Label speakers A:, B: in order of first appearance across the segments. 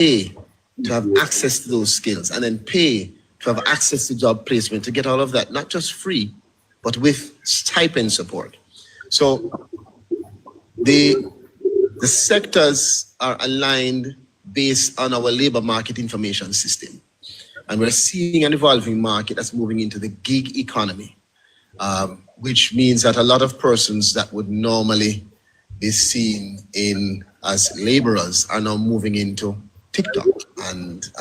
A: pay to have access to those skills, and then pay to have access to job placement, to get all of that, not just free, but with stipend support. So the sectors are aligned based on our labor market information system. And we're seeing an evolving market that's moving into the gig economy, which means that a lot of persons that would normally be seen as laborers are now moving into TikTok and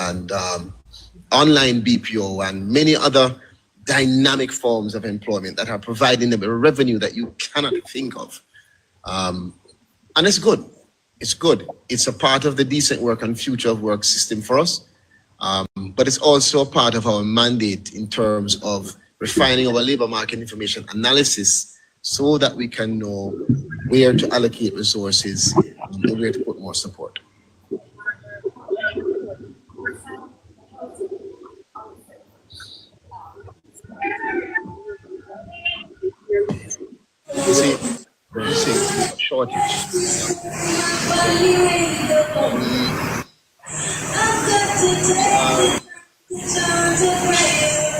A: online BPO and many other dynamic forms of employment that are providing them a revenue that you cannot think of. And it's good. It's good. It's a part of the decent work and future of work system for us. But it's also a part of our mandate in terms of refining our labor market information analysis so that we can know where to allocate resources and where to put more support. You see shortage.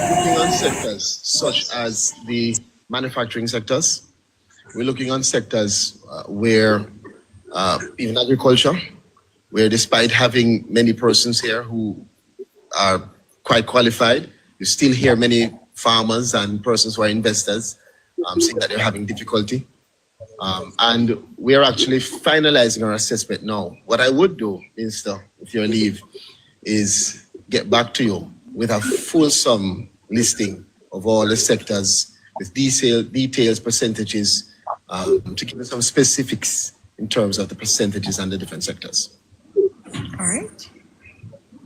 A: Looking on sectors such as the manufacturing sectors. We're looking on sectors where even agriculture, where despite having many persons here who are quite qualified, you still hear many farmers and persons who are investors saying that they're having difficulty. And we're actually finalizing our assessment now. What I would do, Minister, if you leave, is get back to you with a fulsome listing of all the sectors with details, percentages, to give you some specifics in terms of the percentages and the different sectors.
B: All right.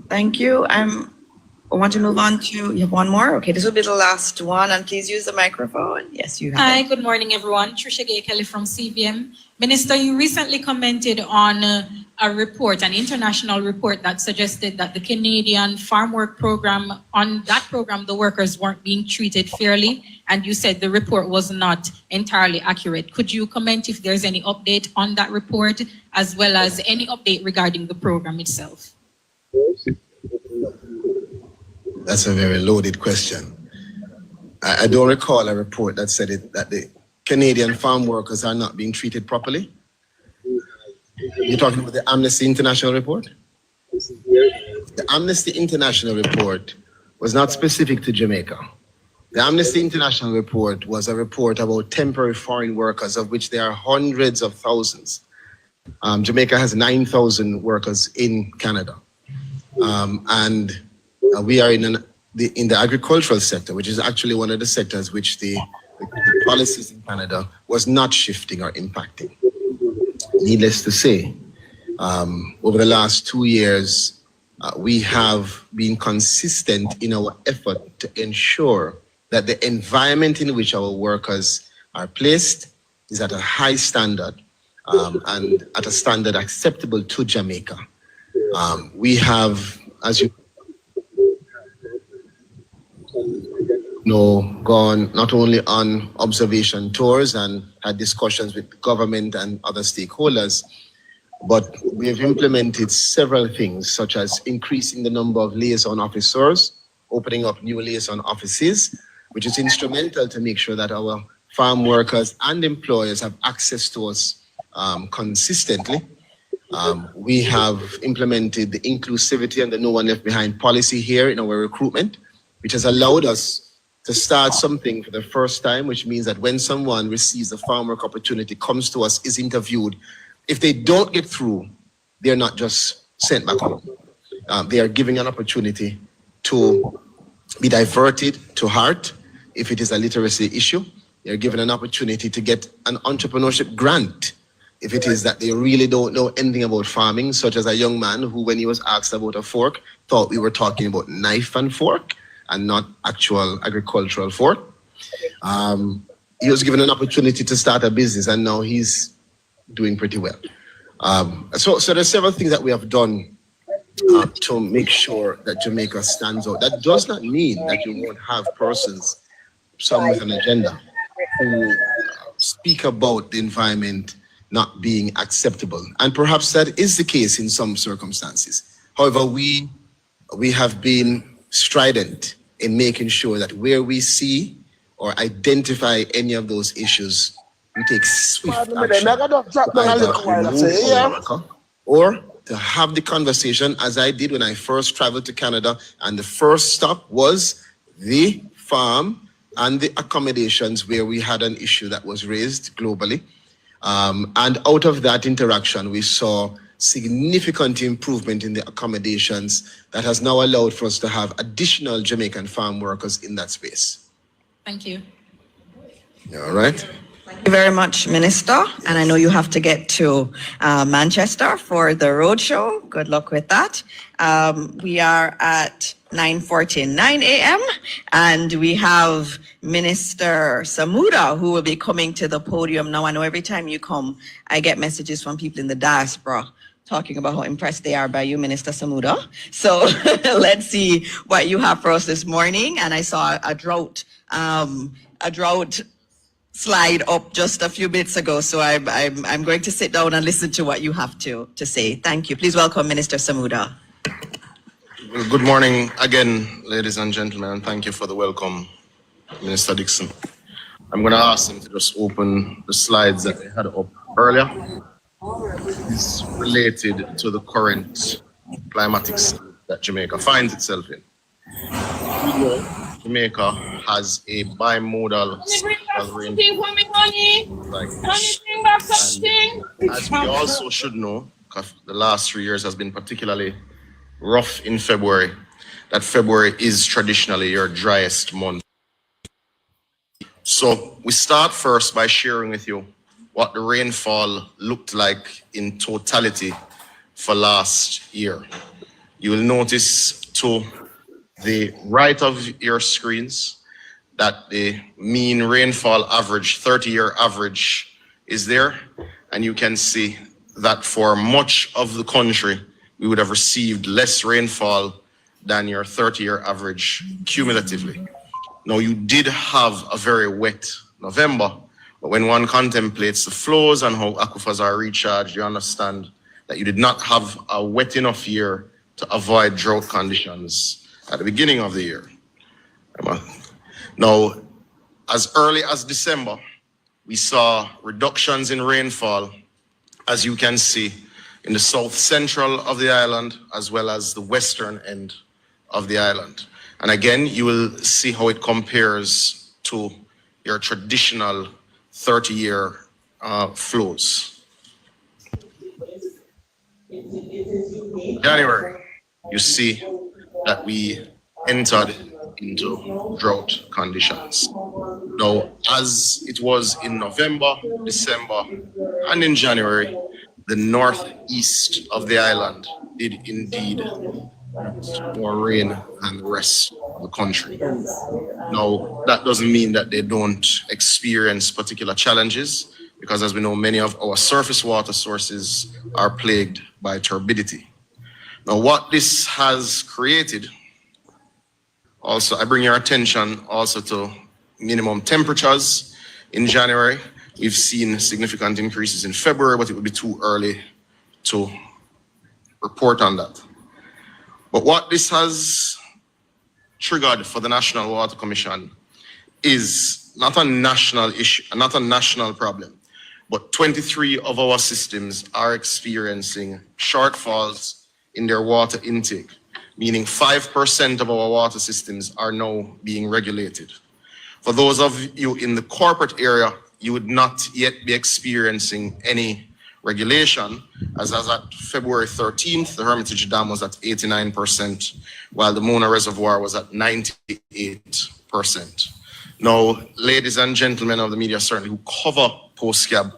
B: Thank you. I want to move on to, you have one more? Okay, this will be the last one, and please use the microphone. Yes, you have.
C: Hi, good morning, everyone. Trisha Gay Kelly from CVM. Minister, you recently commented on a report, an international report that suggested that the Canadian farm work program, on that program, the workers weren't being treated fairly, and you said the report was not entirely accurate. Could you comment if there's any update on that report, as well as any update regarding the program itself?
A: That's a very loaded question. I don't recall a report that said that the Canadian farm workers are not being treated properly. You're talking about the Amnesty International report? The Amnesty International report was not specific to Jamaica. The Amnesty International report was a report about temporary foreign workers, of which there are hundreds of thousands. Jamaica has 9,000 workers in Canada. We are in the agricultural sector, which is actually one of the sectors which the policies in Canada was not shifting or impacting. Needless to say, over the last 2 years, we have been consistent in our effort to ensure that the environment in which our workers are placed is at a high standard and at a standard acceptable to Jamaica. We have, as you know, gone not only on observation tours and had discussions with government and other stakeholders, but we have implemented several things, such as increasing the number of liaison officers, opening up new liaison offices, which is instrumental to make sure that our farm workers and employers have access to us consistently. We have implemented the inclusivity and the no one left behind policy here in our recruitment, which has allowed us to start something for the first time, which means that when someone receives a farm work opportunity, comes to us, is interviewed, if they don't get through, they're not just sent back home. They are given an opportunity to be diverted to heart. If it is a literacy issue, they're given an opportunity to get an entrepreneurship grant. If it is that they really don't know anything about farming, such as a young man who, when he was asked about a fork, thought we were talking about knife and fork and not actual agricultural fork. He was given an opportunity to start a business, and now he's doing pretty well. So there's several things that we have done to make sure that Jamaica stands out. That does not mean that you won't have persons, some with an agenda, who speak about the environment not being acceptable. And perhaps that is the case in some circumstances. However, we have been strident in making sure that where we see or identify any of those issues, we take swift action to either remove our worker or to have the conversation, as I did when I first traveled to Canada, and the first stop was the farm and the accommodations where we had an issue that was raised globally. And out of that interaction, we saw significant improvement in the accommodations that has now allowed for us to have additional Jamaican farm workers in that space.
C: Thank you.
A: All right.
B: Thank you very much, Minister. And I know you have to get to Manchester for the roadshow. Good luck with that. We are at 9:49 a.m. and we have Minister Samuda who will be coming to the podium now. I know every time you come, I get messages from people in the diaspora talking about how impressed they are by you, Minister Samuda. So let's see what you have for us this morning. And I saw a drought slide up just a few minutes ago. So I'm going to sit down and listen to what you have to say. Thank you. Please welcome Minister Samuda.
D: Well, good morning again, ladies and gentlemen, and thank you for the welcome, Minister Dixon. I'm going to ask him to just open the slides that they had up earlier. It's related to the current climatic state that Jamaica finds itself in. Jamaica has a bimodal rainfall like this. And as we also should know, because the last 3 years has been particularly rough in February, that February is traditionally your driest month. So we start first by sharing with you what the rainfall looked like in totality for last year. You will notice to the right of your screens that the mean rainfall average, 30-year average, is there. And you can see that for much of the country, we would have received less rainfall than your 30-year average cumulatively. Now, you did have a very wet November, but when one contemplates the flows and how aquifers are recharged, you understand that you did not have a wet enough year to avoid drought conditions at the beginning of the year. Now, as early as December, we saw reductions in rainfall, as you can see, in the south central of the island, as well as the western end of the island. And again, you will see how it compares to your traditional 30-year flows. January, you see that we entered into drought conditions. Now, as it was in November, December, and in January, the northeast of the island did indeed more rain than the rest of the country. Now, that doesn't mean that they don't experience particular challenges, because as we know, many of our surface water sources are plagued by turbidity. Now, what this has created, also, I bring your attention also to minimum temperatures in January. We've seen significant increases in February, but it would be too early to report on that. But what this has triggered for the National Water Commission is not a national issue, not a national problem, but 23 of our systems are experiencing shortfalls in their water intake, meaning 5% of our water systems are now being regulated. For those of you in the corporate area, you would not yet be experiencing any regulation, as at February 13th, the Hermitage Dam was at 89%, while the Mona Reservoir was at 98%. Now, ladies and gentlemen of the media, certainly who cover PostCab,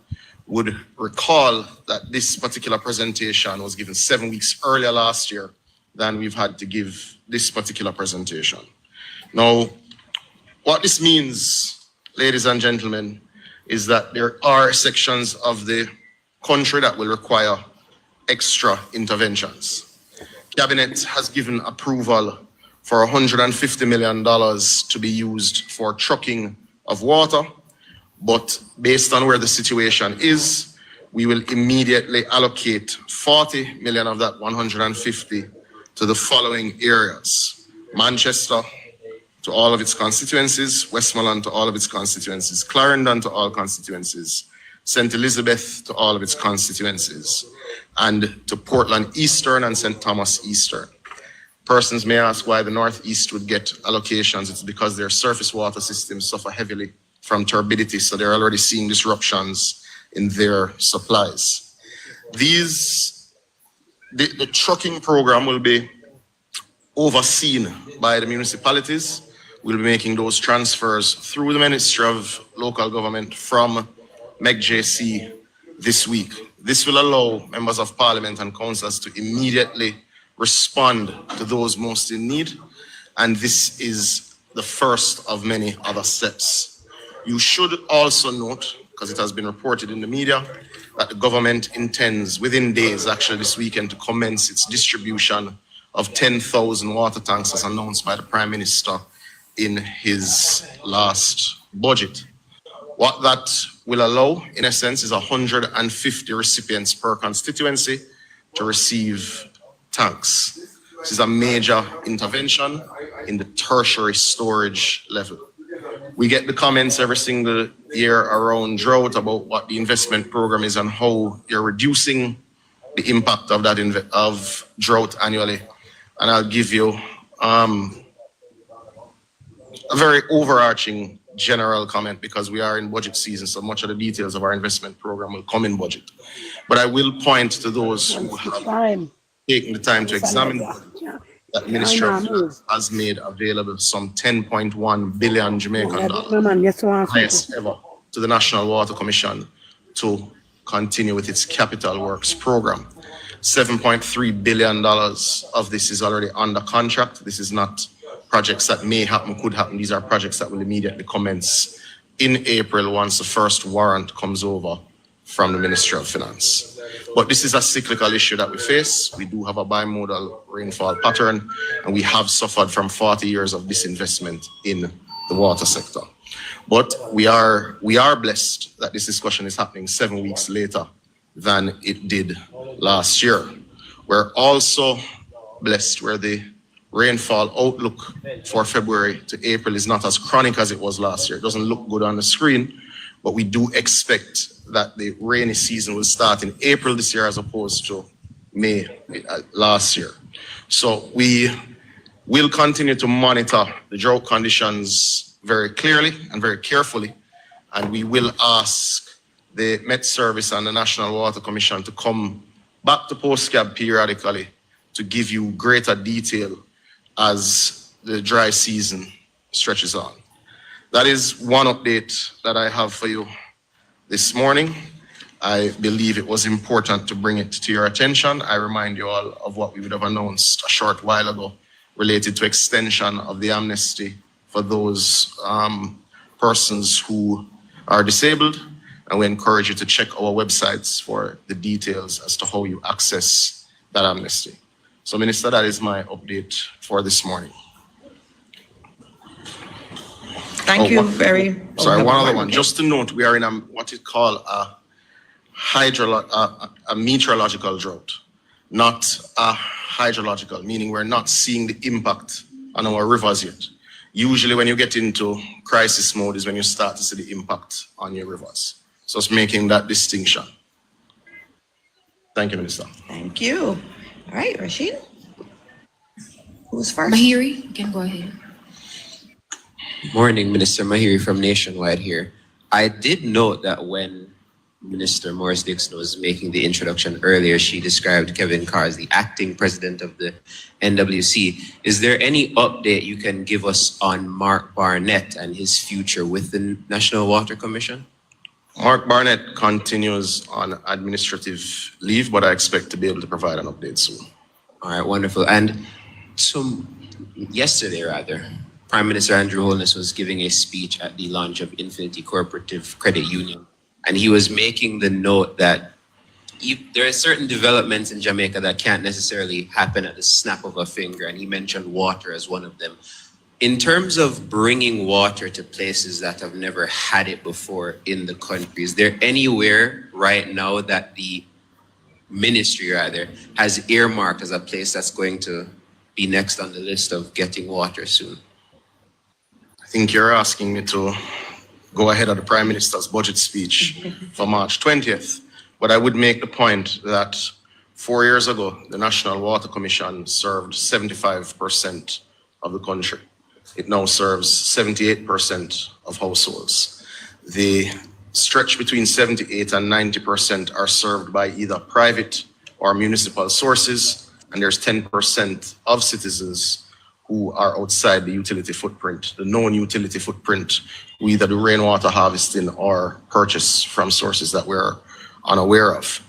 D: would recall that this particular presentation was given 7 weeks earlier last year than we've had to give this particular presentation. Now, what this means, ladies and gentlemen, is that there are sections of the country that will require extra interventions. Cabinet has given approval for $150 million to be used for trucking of water, but based on where the situation is, we will immediately allocate 40 million of that 150 to the following areas: Manchester to all of its constituencies, Westmoreland to all of its constituencies, Clarendon to all constituencies, St. Elizabeth to all of its constituencies, and to Portland Eastern and St. Thomas Eastern. Persons may ask why the Northeast would get allocations. It's because their surface water systems suffer heavily from turbidity, so they're already seeing disruptions in their supplies. The trucking program will be overseen by the municipalities. We'll be making those transfers through the Ministry of Local Government from MEGJC this week. This will allow members of parliament and councillors to immediately respond to those most in need. And this is the first of many other steps. You should also note, because it has been reported in the media, that the government intends within days, actually this weekend, to commence its distribution of 10,000 water tanks as announced by the Prime Minister in his last budget. What that will allow, in a sense, is 150 recipients per constituency to receive tanks. This is a major intervention in the tertiary storage level. We get the comments every single year around Drought about what the investment program is and how you're reducing the impact of that of drought annually. And I'll give you a very overarching general comment because we are in budget season, so much of the details of our investment program will come in budget. But I will point to those who have taken the time to examine that Ministry of Finance has made available some 10.1 billion Jamaican dollars, highest ever, to the National Water Commission to continue with its capital works program. $7.3 billion of this is already under contract. This is not projects that may happen, could happen. These are projects that will immediately commence in April once the first warrant comes over from the Ministry of Finance. But this is a cyclical issue that we face. We do have a bimodal rainfall pattern, and we have suffered from 40 years of disinvestment in the water sector. But we are blessed that this discussion is happening 7 weeks later than it did last year. We're also blessed where the rainfall outlook for February to April is not as chronic as it was last year. It doesn't look good on the screen, but we do expect that the rainy season will start in April this year as opposed to May last year. So we will continue to monitor the drought conditions very clearly and very carefully, and we will ask the Met Service and the National Water Commission to come back to PostCab periodically to give you greater detail as the dry season stretches on. That is one update that I have for you this morning. I believe it was important to bring it to your attention. I remind you all of what we would have announced a short while ago related to extension of the amnesty for those persons who are disabled. And we encourage you to check our websites for the details as to how you access that amnesty. So, Minister, that is my update for this morning.
B: Thank you very.
D: Sorry, one other one. Just to note, we are in what is called a meteorological drought, not a hydrological, meaning we're not seeing the impact on our rivers yet. Usually when you get into crisis mode is when you start to see the impact on your rivers. So it's making that distinction. Thank you, Minister.
B: Thank you. All right, Rashid. Who's first?
E: Mahiri, you can go ahead.
F: Morning, Minister Mahiri from Nationwide here. I did note that when Minister Morris Dixon was making the introduction earlier, she described Kevin Carr as the acting president of the NWC. Is there any update you can give us on Mark Barnett and his future with the National Water Commission?
D: Mark Barnett continues on administrative leave, but I expect to be able to provide an update soon.
F: All right, wonderful. And so yesterday, rather, Prime Minister Andrew Holness was giving a speech at the launch of Infinity Cooperative Credit Union, and he was making the note that there are certain developments in Jamaica that can't necessarily happen at the snap of a finger, and he mentioned water as one of them. In terms of bringing water to places that have never had it before in the country, is there anywhere right now that the ministry rather has earmarked as a place that's going to be next on the list of getting water soon?
D: I think you're asking me to go ahead of the Prime Minister's budget speech for March 20th. But I would make the point that 4 years ago, the National Water Commission served 75% of the country. It now serves 78% of households. The stretch between 78 and 90% are served by either private or municipal sources, and there's 10% of citizens who are outside the utility footprint, the known utility footprint, who either do rainwater harvesting or purchase from sources that we're unaware of.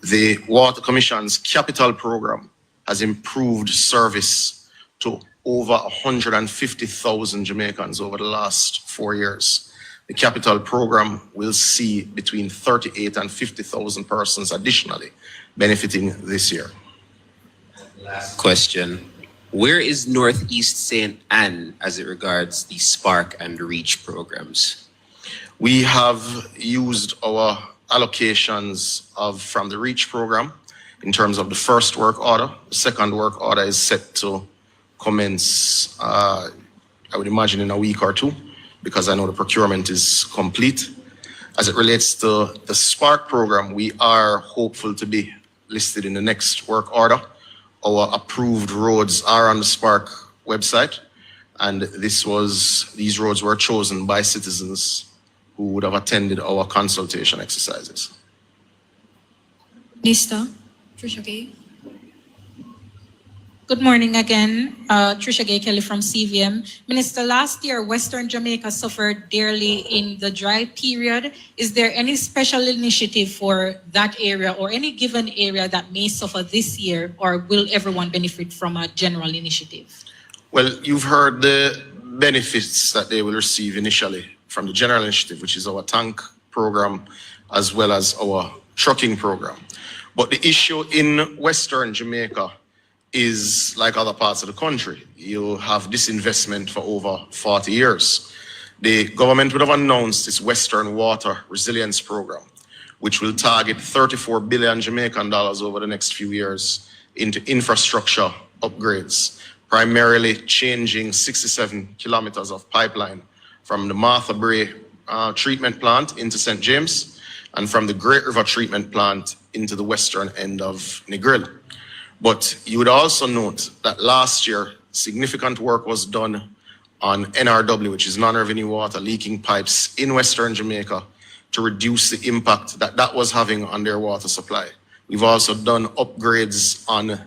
D: The Water Commission's capital program has improved service to over 150,000 Jamaicans over the last 4 years. The capital program will see between 38 and 50,000 persons additionally benefiting this year.
F: Last question. Where is Northeast St. Anne as it regards the Spark and Reach programs?
D: We have used our allocations from the REACH program in terms of the first work order. The second work order is set to commence, I would imagine, in a week or two, because I know the procurement is complete. As it relates to the Spark program, we are hopeful to be listed in the next work order. Our approved roads are on the Spark website, and these roads were chosen by citizens who would have attended our consultation exercises.
C: Minister, Trisha Gay. Good morning again, Trisha Gay Kelly from CVM. Minister, last year, Western Jamaica suffered dearly in the dry period. Is there any special initiative for that area or any given area that may suffer this year, or will everyone benefit from a general initiative?
D: Well, you've heard the benefits that they will receive initially from the general initiative, which is our tank program, as well as our trucking program. But the issue in Western Jamaica is like other parts of the country. You have disinvestment for over 40 years. The government would have announced its Western Water Resilience Program, which will target 34 billion Jamaican dollars over the next few years into infrastructure upgrades, primarily changing 67 kilometers of pipeline from the Martha Bray treatment plant into St. James, and from the Great River treatment plant into the western end of Negril. But you would also note that last year, significant work was done on NRW, which is non-revenue water leaking pipes in Western Jamaica, to reduce the impact that that was having on their water supply. We've also done upgrades on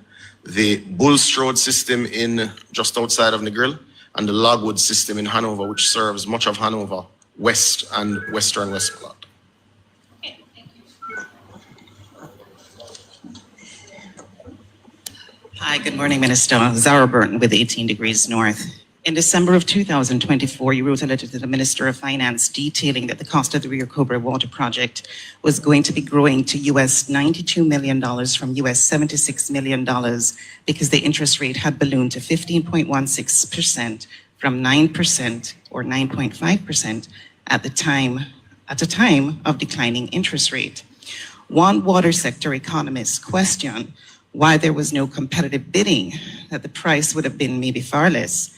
D: the Bullstrode system in just outside of Negril and the Logwood system in Hanover, which serves much of Hanover West and Western Westport.
E: Hi, good morning, Minister. Zara Burton with 18 Degrees North. In December of 2024, you wrote a letter to the Minister of Finance detailing that the cost of the Rio Cobre water project was going to be growing to US $92 million from US $76 million because the interest rate had ballooned to 15.16% from 9% or 9.5% at the time of declining interest rate. One water sector economist questioned why there was no competitive bidding, that the price would have been maybe far less.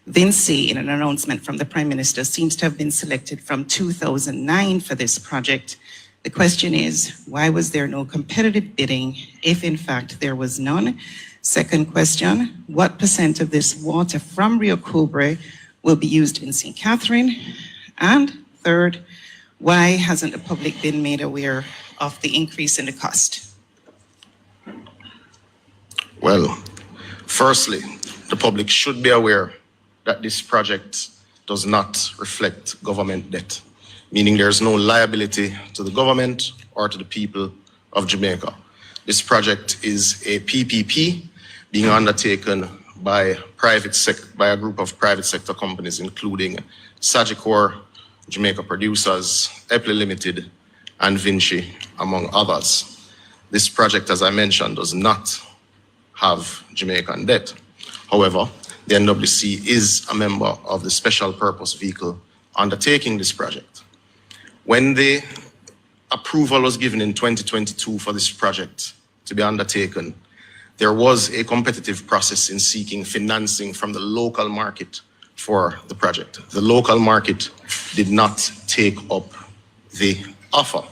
E: Vinci, in an announcement from the Prime Minister, seems to have been selected from 2009 for this project. The question is, why was there no competitive bidding if in fact there was none? Second question, what % of this water from Rio Cobre will be used in St. Catherine? And third, why hasn't the public been made aware of the increase in the cost?
D: Well, firstly, the public should be aware that this project does not reflect government debt, meaning there's no liability to the government or to the people of Jamaica. This project is a PPP being undertaken by a group of private sector companies, including Sagicor, Jamaica Producers, Epley Limited, and Vinci, among others. This project, as I mentioned, does not have Jamaican debt. However, the NWC is a member of the special purpose vehicle undertaking this project. When the approval was given in 2022 for this project to be undertaken, there was a competitive process in seeking financing from the local market for the project. The local market did not take up the offer.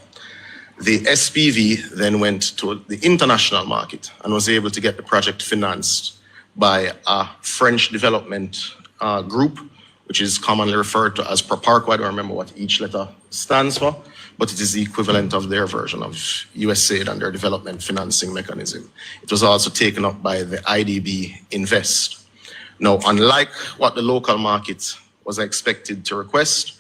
D: The SPV then went to the international market and was able to get the project financed by a French development group, which is commonly referred to as PROPARCO. I don't remember what each letter stands for, but it is the equivalent of their version of USAID and their development financing mechanism. It was also taken up by the IDB Invest. Now, unlike what the local market was expected to request,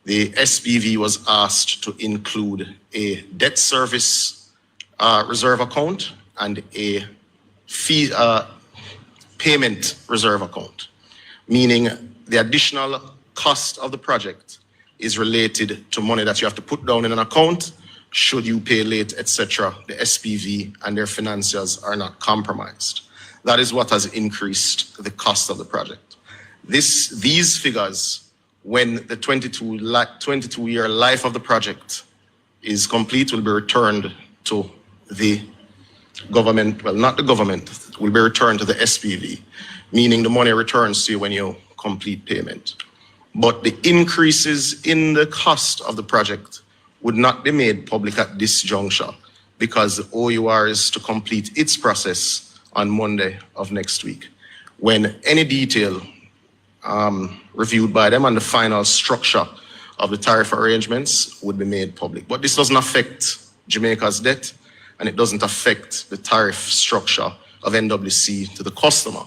D: the SPV was asked to include a debt service reserve account and a fee payment reserve account, meaning the additional cost of the project is related to money that you have to put down in an account should you pay late, etc. The SPV and their financiers are not compromised. That is what has increased the cost of the project. These figures, when the 22-year life of the project is complete, will be returned to the government, well, not the government, will be returned to the SPV, meaning the money returns to you when you complete payment. But the increases in the cost of the project would not be made public at this juncture because the OUR is to complete its process on Monday of next week, when any detail reviewed by them and the final structure of the tariff arrangements would be made public. But this doesn't affect Jamaica's debt, and it doesn't affect the tariff structure of NWC to the customer,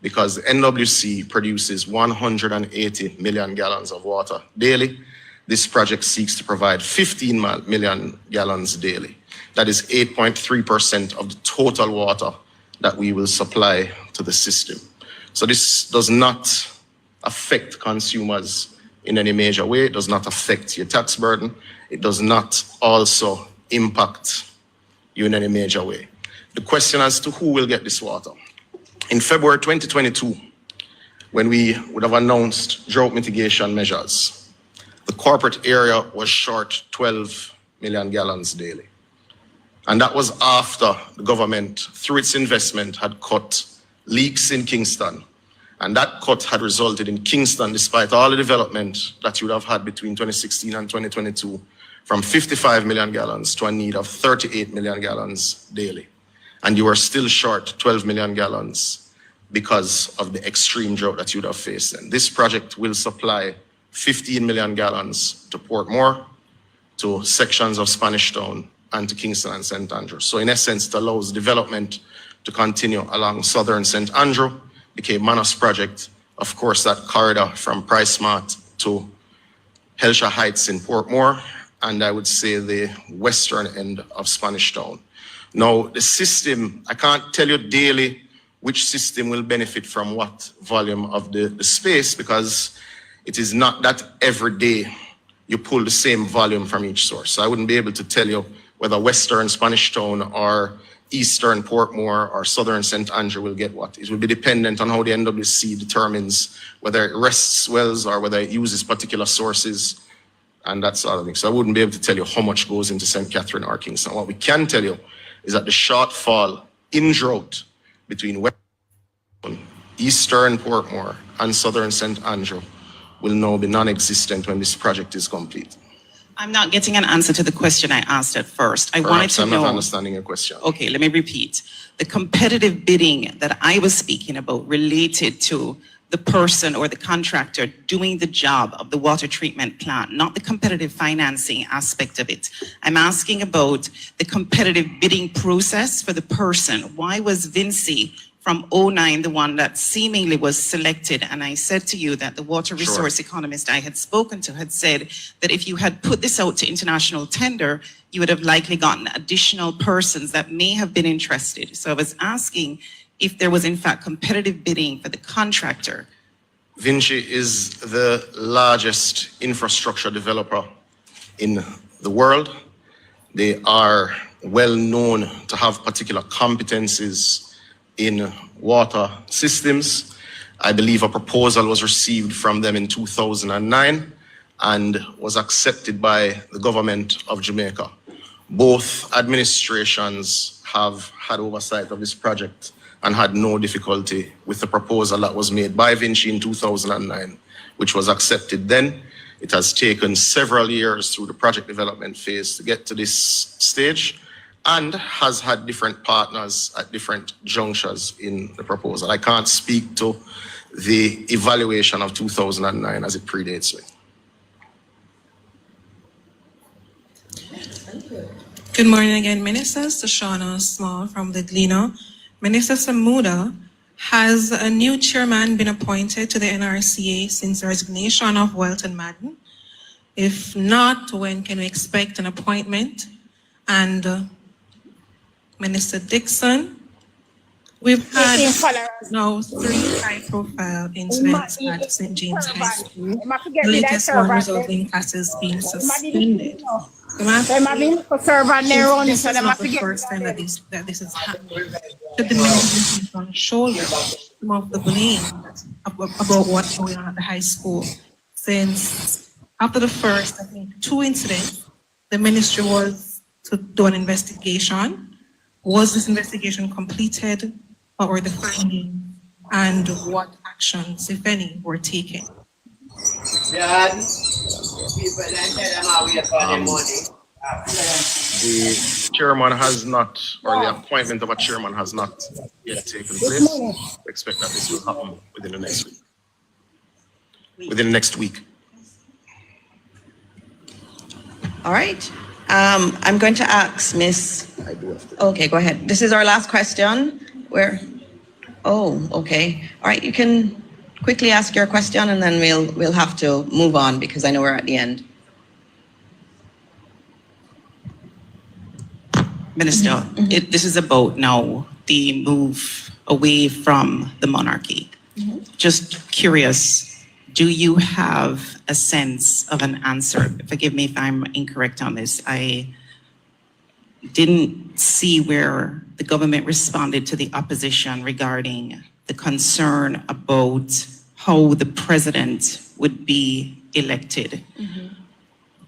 D: because NWC produces 180 million gallons of water daily. This project seeks to provide 15 million gallons daily. That is 8.3% of the total water that we will supply to the system. So this does not affect consumers in any major way. It does not affect your tax burden. It does not also impact you in any major way. The question as to who will get this water. In February 2022, when we would have announced drought mitigation measures, the corporate area was short 12 million gallons daily. And that was after the government, through its investment, had cut leaks in Kingston. And that cut had resulted in Kingston, despite all the development that you would have had between 2016 and 2022, from 55 million gallons to a need of 38 million gallons daily. And you are still short 12 million gallons because of the extreme drought that you would have faced. And this project will supply 15 million gallons to Portmore, to sections of Spanish Town, and to Kingston and St. Andrew. So in essence, it allows development to continue along southern St. Andrew, became Manos project. Of course, that corridor from Price Smart to Helsha Heights in Portmore, and I would say the western end of Spanish Town. Now, the system, I can't tell you daily which system will benefit from what volume of the space, because it is not that every day you pull the same volume from each source. So I wouldn't be able to tell you whether western Spanish Town or eastern Portmore or southern St. Andrew will get what. It will be dependent on how the NWC determines whether it rests wells or whether it uses particular sources and that sort of thing. So I wouldn't be able to tell you how much goes into St. Catherine or Kingston. What we can tell you is that the shortfall in drought between western, eastern Portmore and southern St. Andrew will now be non-existent when this project is complete.
E: I'm not getting an answer to the question I asked at first. I wanted to know.
D: I'm not understanding your question.
E: Okay, let me repeat. The competitive bidding that I was speaking about related to the person or the contractor doing the job of the water treatment plant, not the competitive financing aspect of it. I'm asking about the competitive bidding process for the person. Why was Vinci from 09 the one that seemingly was selected? And I said to you that the water resource economist I had spoken to had said that if you had put this out to international tender, you would have likely gotten additional persons that may have been interested. So I was asking if there was in fact competitive bidding for the contractor.
D: Vinci is the largest infrastructure developer in the world. They are well known to have particular competencies in water systems. I believe a proposal was received from them in 2009 and was accepted by the government of Jamaica. Both administrations have had oversight of this project and had no difficulty with the proposal that was made by Vinci in 2009, which was accepted then. It has taken several years through the project development phase to get to this stage and has had different partners at different junctures in the proposal. I can't speak to the evaluation of 2009 as it predates me.
G: Good morning again, Ministers. Shoshana Small from the Gleaner. Minister Samuda, has a new chairman been appointed to the NRCA since the resignation of Welton Madden? If not, when can we expect an appointment? And Minister Dixon, we've had now 3 high-profile incidents at St. James High School. The latest one resulting in classes being suspended. This is not the first time that this is happening. Should the minister on shoulder some of the blame about what's going on at the high school? Since after the first, I think, 2 incidents, the ministry was to do an investigation. Was this investigation completed? What were the findings? And what actions, if any, were taken?
D: The chairman has not, or the appointment of a chairman has not yet taken place. We expect that this will happen within the next week. Within the next week.
B: All right. I'm going to ask Miss. Okay, go ahead. This is our last question. Okay. All right, you can quickly ask your question and then we'll have to move on because I know we're at the end.
E: Minister, this is about now the move away from the monarchy. Just curious, do you have a sense of an answer? Forgive me if I'm incorrect on this. I didn't see where the government responded to the opposition regarding the concern about how the president would be elected.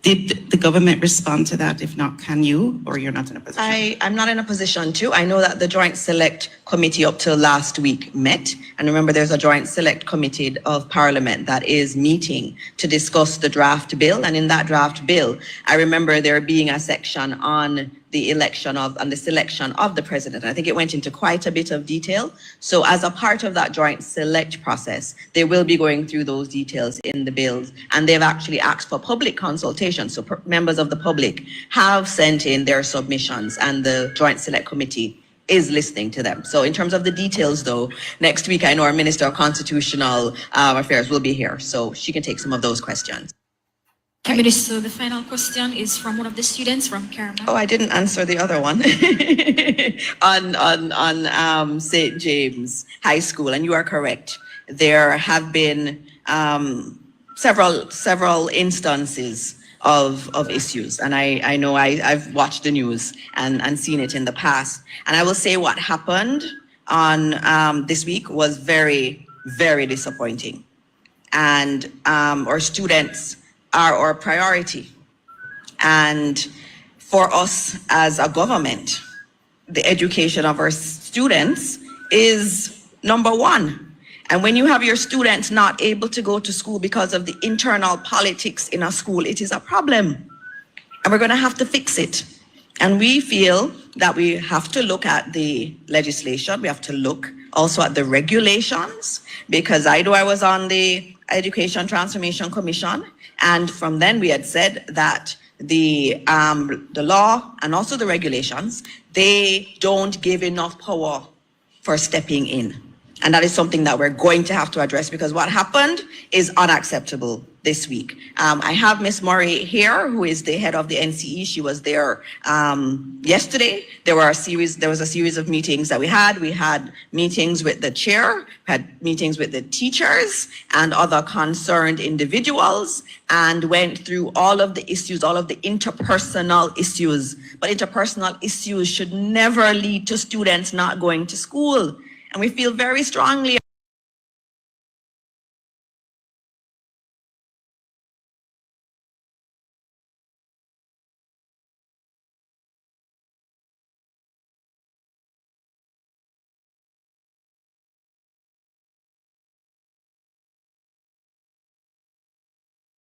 E: Did the government respond to that? If not, can you, or you're not in a position?
B: I'm not in a position to. I know that the Joint Select Committee up till last week met. And remember, there's a Joint Select Committee of Parliament that is meeting to discuss the draft bill. And in that draft bill, I remember there being a section on the election of and the selection of the president. I think it went into quite a bit of detail. So as a part of that joint select process, they will be going through those details in the bills. And they've actually asked for public consultation. So members of the public have sent in their submissions and the Joint Select Committee is listening to them. So in terms of the details though, next week I know our Minister of Constitutional Affairs will be here. So she can take some of those questions.
H: Minister, the final question is from one of the students from Caramel.
B: Oh, I didn't answer the other one on St. James High School, and you are correct. There have been several instances of issues, and I know I've watched the news and seen it in the past. And I will say what happened on this week was very, very disappointing, and our students are our priority. And for us as a government, the education of our students is number one. And when you have your students not able to go to school because of the internal politics in a school, it is a problem. And we're going to have to fix it. And we feel that we have to look at the legislation. We have to look also at the regulations, because I was on the Education Transformation Commission. And from then we had said that the law and also the regulations, they don't give enough power for stepping in. And that is something that we're going to have to address, because what happened is unacceptable this week. I have Miss Murray here, who is the head of the NCE. She was there yesterday. There was a series of meetings that we had. We had meetings with the chair, had meetings with the teachers and other concerned individuals, and went through all of the issues, all of the interpersonal issues. But interpersonal issues should never lead to students not going to school. And we feel very strongly